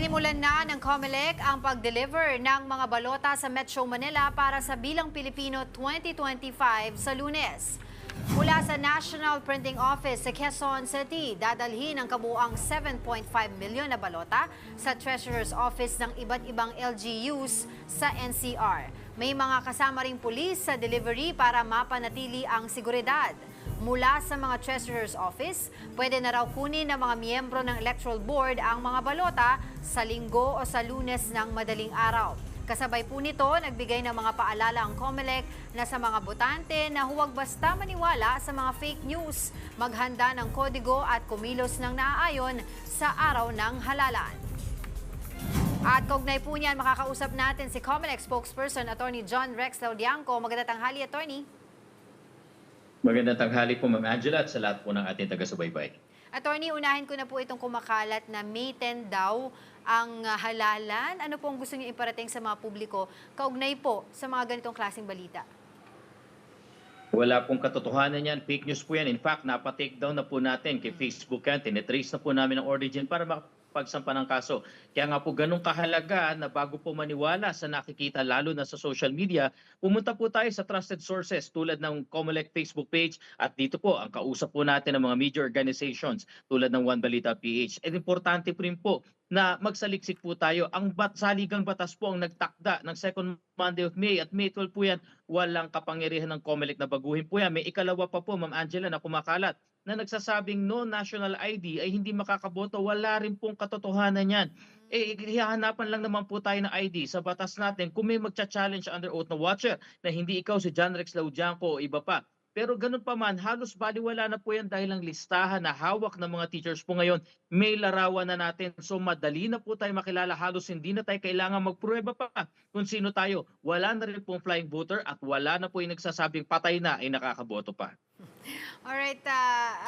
Sinimulan na ng COMELEC ang pag-deliver ng mga balota sa Metro Manila para sa Bilang Pilipino 2025 sa Lunes. Mula sa National Printing Office sa Quezon City, dadalhin ang kabuuang 7.5 milyon na balota sa Treasurer's Office ng iba't ibang LGUs sa NCR. May mga kasama ring pulis sa delivery para mapanatili ang seguridad. Mula sa mga Treasurer's Office, pwede na raw kunin ng mga miyembro ng Electoral Board ang mga balota sa Linggo o sa Lunes ng madaling araw. Kasabay po nito, nagbigay ng mga paalala ang COMELEC na sa mga botante na huwag basta maniwala sa mga fake news, maghanda ng kodigo at kumilos ng naaayon sa araw ng halalan. At kaugnay po niyan, makakausap natin si COMELEC spokesperson Attorney John Rex Laudianco. Magandang tanghali, Attorney. Magandang tanghali po, Ma'am Angela, at sa lahat po ng ating taga-subaybay. Attorney, unahin ko na po itong kumakalat na May 10 daw ang halalan. Ano po ang gusto niyo iparating sa mga publiko kaugnay po sa mga ganitong klaseng balita? Wala pong katotohanan yan. Fake news po yan. In fact, napatake down na po natin kay Facebook yan. Tinetrace na po namin ang origin para makapagsampa ng kaso. Kaya nga po ganun kahalaga na bago po maniwala sa nakikita lalo na sa social media, pumunta po tayo sa trusted sources tulad ng COMELEC Facebook page at dito po ang kausap po natin ng mga media organizations tulad ng One Balita PH. At importante po rin po na magsaliksik po tayo. Ang saligang batas po ang nagtakda ng second Monday of May at May 12 po yan. Walang kapangyarihan ng COMELEC na baguhin po yan. May ikalawa pa po, Ma'am Angela, na kumakalat na nagsasabing no national ID ay hindi makakaboto. Wala rin pong katotohanan yan. Hihanapan lang naman po tayo ng ID sa batas natin kung may magcha-challenge under oath na watcher na hindi ikaw si John Rex Laudianco o iba pa. Pero ganun pa man, halos baliwala na po yan dahil ang listahan na hawak ng mga teachers po ngayon, may larawan na natin. So madali na po tayo makilala, halos hindi na tayo kailangan magprueba pa kung sino tayo. Wala na rin pong flying voter at wala na po yung nagsasabing patay na ay nakakaboto pa. Alright,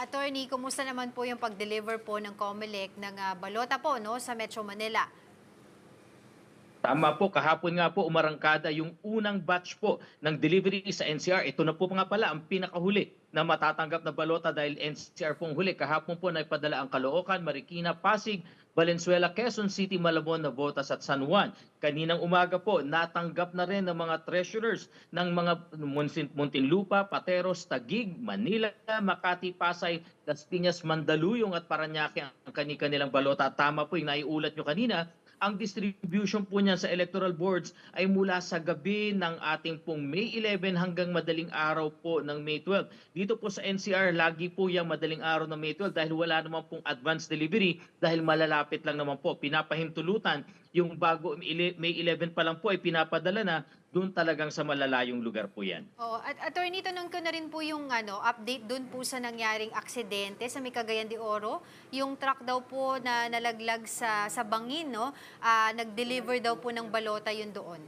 Attorney, kumusta naman po yung pag-deliver po ng COMELEC ng balota po no, sa Metro Manila? Tama po, kahapon nga po umarangkada yung unang batch po ng delivery sa NCR. Ito na po nga pala ang pinakahuli na matatanggap na balota dahil NCR pong huli. Kahapon po naipadala ang Caloocan, Marikina, Pasig, Valenzuela, Quezon City, Malabon, Navotas at San Juan. Kaninang umaga po natanggap na rin ng mga treasurers ng mga Muntinlupa, Pateros, Taguig, Manila, Makati, Pasay, Las Piñas, Mandaluyong at Parañaque ang kanilang balota. Tama po yung naiulat nyo kanina. Ang distribution po niya sa electoral boards ay mula sa gabi ng ating pong May 11 hanggang madaling araw po ng May 12. Dito po sa NCR, lagi po yung madaling araw ng May 12 dahil wala naman pong advance delivery dahil malalapit lang naman po. Pinapahintulutan yung bago May 11 pa lang po ay pinapadala na doon talagang sa malalayong lugar po yan. Oh, at Attorney, tanong ko na rin po yung update doon po sa nangyaring aksidente sa may Cagayan de Oro. Yung truck daw po na nalaglag sa bangin, no? Nag-deliver daw po ng balota yun doon.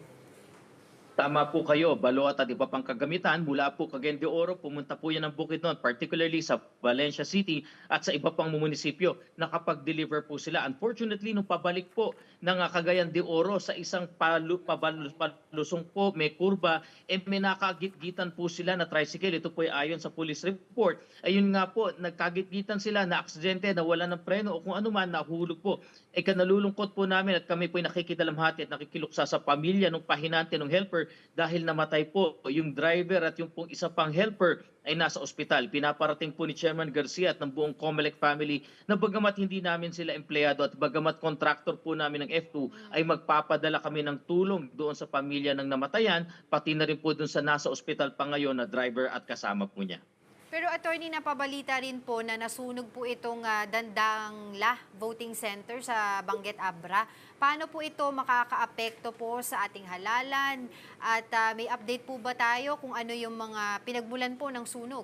Tama po kayo, balota at iba pang kagamitan mula po Cagayan de Oro, pumunta po yan ng Bukidnon, particularly sa Valencia City at sa iba pang munisipyo. Nakapag-deliver po sila. Unfortunately, nung pabalik po ng Cagayan de Oro sa isang palusong po, may kurba, may nakagitgitan po sila na tricycle. Ito po ay ayon sa police report. Ayun nga po, nagkagitgitan sila na aksidente, nawala ng preno o kung ano man, nahulog po. Kanalulungkot po namin at kami po ay nakikidalamhati at nakikiluksa sa pamilya ng pahinante ng helper dahil namatay po yung driver at yung pong isa pang helper ay nasa ospital. Pinaparating po ni Chairman Garcia at ng buong COMELEC family na bagamat hindi namin sila empleyado at bagamat contractor po namin ng F2 ay magpapadala kami ng tulong doon sa pamilya ng namatayan, pati na rin po doon sa nasa ospital pa ngayon na driver at kasama po niya. Pero Attorney, napabalita rin po na nasunog po itong Dandangla Voting Center sa Benguet Abra. Paano po ito makakaapekto po sa ating halalan? At may update po ba tayo kung ano yung mga pinagmulan po ng sunog?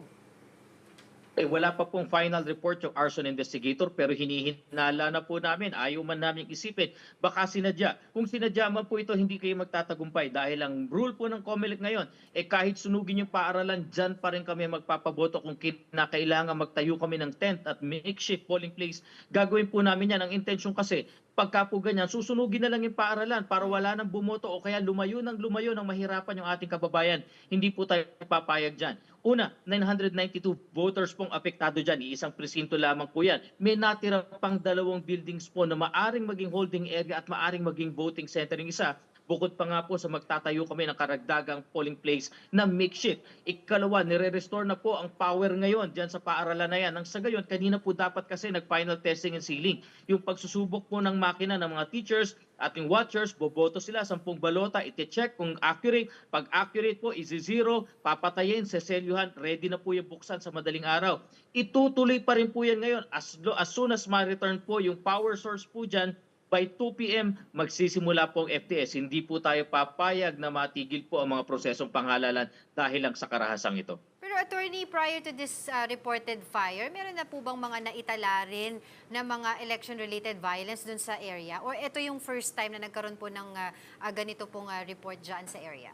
Wala pa pong final report yung arson investigator pero hinihinala na po namin. Ayaw man namin isipin. Baka sinadya. Kung sinadya man po ito, hindi kayo magtatagumpay dahil ang rule po ng COMELEC ngayon, kahit sunugin yung paaralan, dyan pa rin kami magpapaboto kung kinakailangan magtayo kami ng tent at makeshift polling place. Gagawin po namin yan. Ang intention kasi, Pagka po ganyan, susunugin na lang yung paaralan para wala nang bumoto o kaya lumayo ng mahirapan yung ating kababayan. Hindi po tayo papayag dyan. Una, 992 voters pong apektado dyan. Iisang presinto lamang po yan. May natira pang 2 buildings po na maaring maging holding area at maaring maging voting center yung isa. Bukod pa nga po sa magtatayo kami ng karagdagang polling place na makeshift. Ikalawa, nire-restore na po ang power ngayon dyan sa paaralan na yan. Nang sa gayon, kanina po dapat kasi nag-final testing and sealing. Yung pagsusubok po ng makina ng mga teachers at yung watchers, boboto sila, 10 balota, iti-check kung accurate. Pag accurate po, isi-zero, papatayin, seselyuhan, ready na po yung buksan sa madaling araw. Itutuloy pa rin po yan ngayon. As soon as ma-return po yung power source po dyan, by 2 p.m. magsisimula po ang FTS. Hindi po tayo papayag na matigil po ang mga prosesong panghalalan dahil lang sa karahasang ito. Pero attorney, prior to this reported fire, meron na po bang mga naitala rin na mga election-related violence dun sa area? Or ito yung first time na nagkaroon po ng ganito pong report dyan sa area?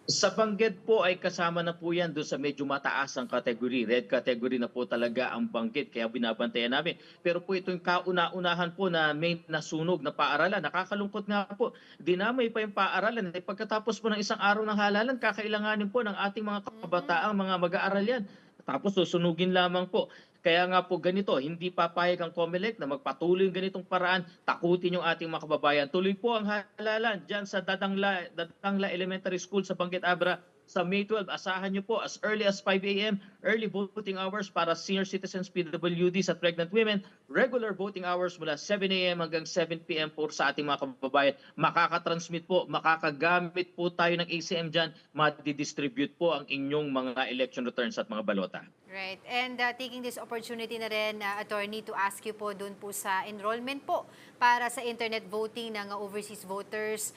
Sa Bangged po ay kasama na po yan doon sa medyo mataas ang category. Red category na po talaga ang Bangged, kaya binabantayan namin. Pero po ito yung kauna-unahan po na may nasunog na paaralan. Nakakalungkot nga po, dinamay pa yung paaralan. Pagkatapos po ng isang araw ng halalan, kakailanganin po ng ating mga kabataang mga mag-aaral yan. Tapos susunugin lamang po. Kaya nga po ganito, hindi papayag ang COMELEC na magpatuloy yung ganitong paraan, takutin yung ating mga kababayan. Tuloy po ang halalan dyan sa Dadangla Elementary School sa Bangged Abra sa May 12. Asahan nyo po as early as 5 a.m. early voting hours para senior citizens, PWDs at pregnant women. Regular voting hours mula 7 a.m. hanggang 7 p.m. po sa ating mga kababayan. Makakatransmit po, makakagamit po tayo ng ACM dyan, madidistribute po ang inyong mga election returns at mga balota. Right. And taking this opportunity na rin, attorney, to ask you po dun po sa enrollment po para sa internet voting ng overseas voters.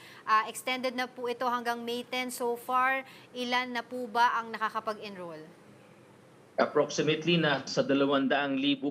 Extended na po ito hanggang May 10 so far. Ilan na po ba ang nakakapag-enroll? Approximately na sa 200,000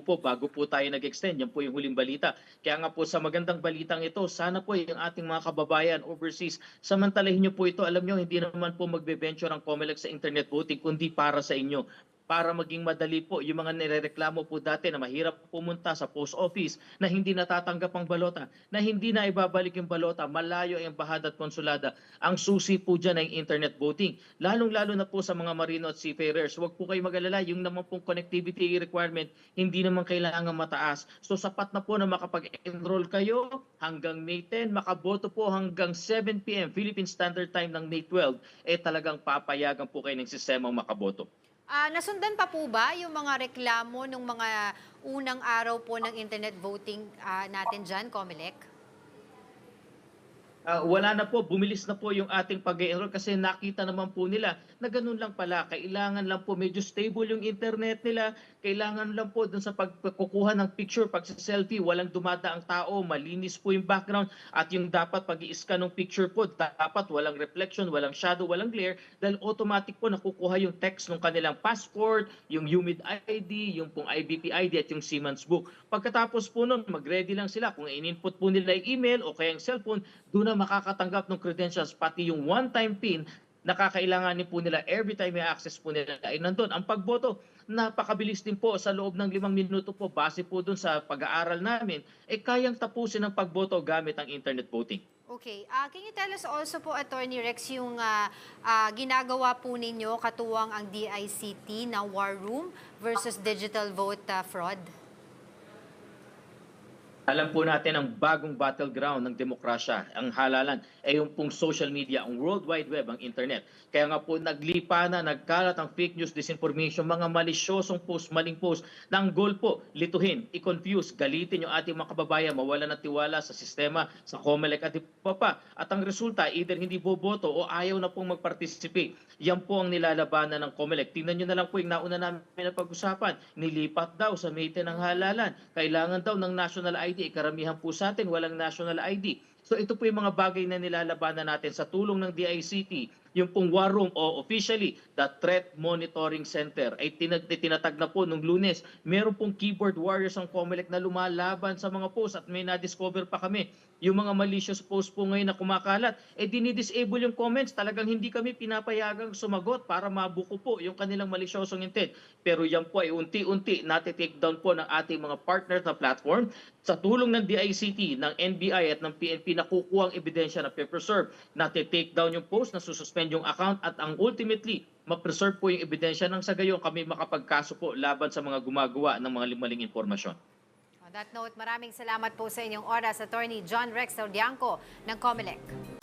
po bago po tayo nag-extend. Yan po yung huling balita. Kaya nga po sa magandang balitang ito, sana po yung ating mga kababayan overseas, samantalahin nyo po ito. Alam nyo, hindi naman po magbe-venture ang COMELEC sa internet voting, kundi para sa inyo. Para maging madali po yung mga nirereklamo po dati na mahirap pumunta sa post office, na hindi natatanggap ang balota, na hindi na ibabalik yung balota, malayo ang embahada at konsulada. Ang susi po dyan ay internet voting. Lalong-lalo na po sa mga marino at seafarers. Huwag po kayo mag-alala, yung naman pong connectivity requirement, hindi naman kailangan mataas. So sapat na po na makapag-enroll kayo hanggang May 10, makaboto po hanggang 7 p.m. Philippine Standard Time ng May 12, talagang papayagan po kayo ng sistemang makaboto. Nasundan pa po ba yung mga reklamo ng mga unang araw po ng internet voting natin dyan, COMELEC? Wala na po, bumilis na po yung ating pag-enroll kasi nakita naman po nila na ganun lang pala. Kailangan lang po medyo stable yung internet nila. Kailangan lang po dun sa pagkukuha ng picture, pag-selfie, walang dumadaang tao, malinis po yung background. At yung dapat pag-i-scan ng picture po, dapat walang reflection, walang shadow, walang glare. Dahil automatic po nakukuha yung text ng kanilang passport, yung UMID ID, yung pong IBP ID at yung Siemens book. Pagkatapos po nun, mag-ready lang sila. Kung in-input po nila yung email o kaya yung cellphone, doon na makakatanggap ng credentials, pati yung one-time PIN na kakailanganin po nila every time may access po nila ay nandun. Ang pagboto, napakabilis din po sa loob ng 5 minuto po, base po dun sa pag-aaral namin, kayang tapusin ang pagboto gamit ang internet voting. Okay. Can you tell us also po, Attorney Rex, yung ginagawa po ninyo katuwang ang DICT na War Room versus digital vote fraud? Alam po natin ang bagong battleground ng demokrasya, ang halalan, ay yung pong social media, ang World Wide Web, ang internet. Kaya nga po naglipa na, nagkalat ang fake news, disinformation, mga malisyosong post, maling post, na ang goal po, lituhin, i-confuse, galitin yung ating mga kababayan, mawala ng tiwala sa sistema, sa COMELEC at iba pa. At ang resulta, either hindi boboto o ayaw na pong mag-participate. Yan po ang nilalabanan ng COMELEC. Tingnan nyo na lang po yung nauna namin na pag-usapan. Nilipat daw sa May 10 ng halalan. Kailangan daw ng national ID. Karamihan po sa atin walang national ID. So ito po yung mga bagay na nilalabanan natin sa tulong ng DICT yung pong war room o officially the Threat Monitoring Center ay tinatag na po nung Lunes. Meron pong keyboard warriors ang COMELEC na lumalaban sa mga post at may na-discover pa kami. Yung mga malicious post po ngayon na kumakalat, dinidisable yung comments. Talagang hindi kami pinapayagang sumagot para mabuko po yung kanilang malisyosong intent. Pero yan po ay unti-unti nati-take down po ng ating mga partners na platform. Sa tulong ng DICT, ng NBI at ng PNP, nakukuha ang ebidensya na pe-preserve. Nati-take down yung post, nasususpend yung account at ang ultimately, ma-preserve po yung ebidensya nang sa gayon kami makapagkaso po laban sa mga gumagawa ng mga maling impormasyon. On that note, maraming salamat po sa inyong oras, Attorney John Rex Tordianco ng COMELEC.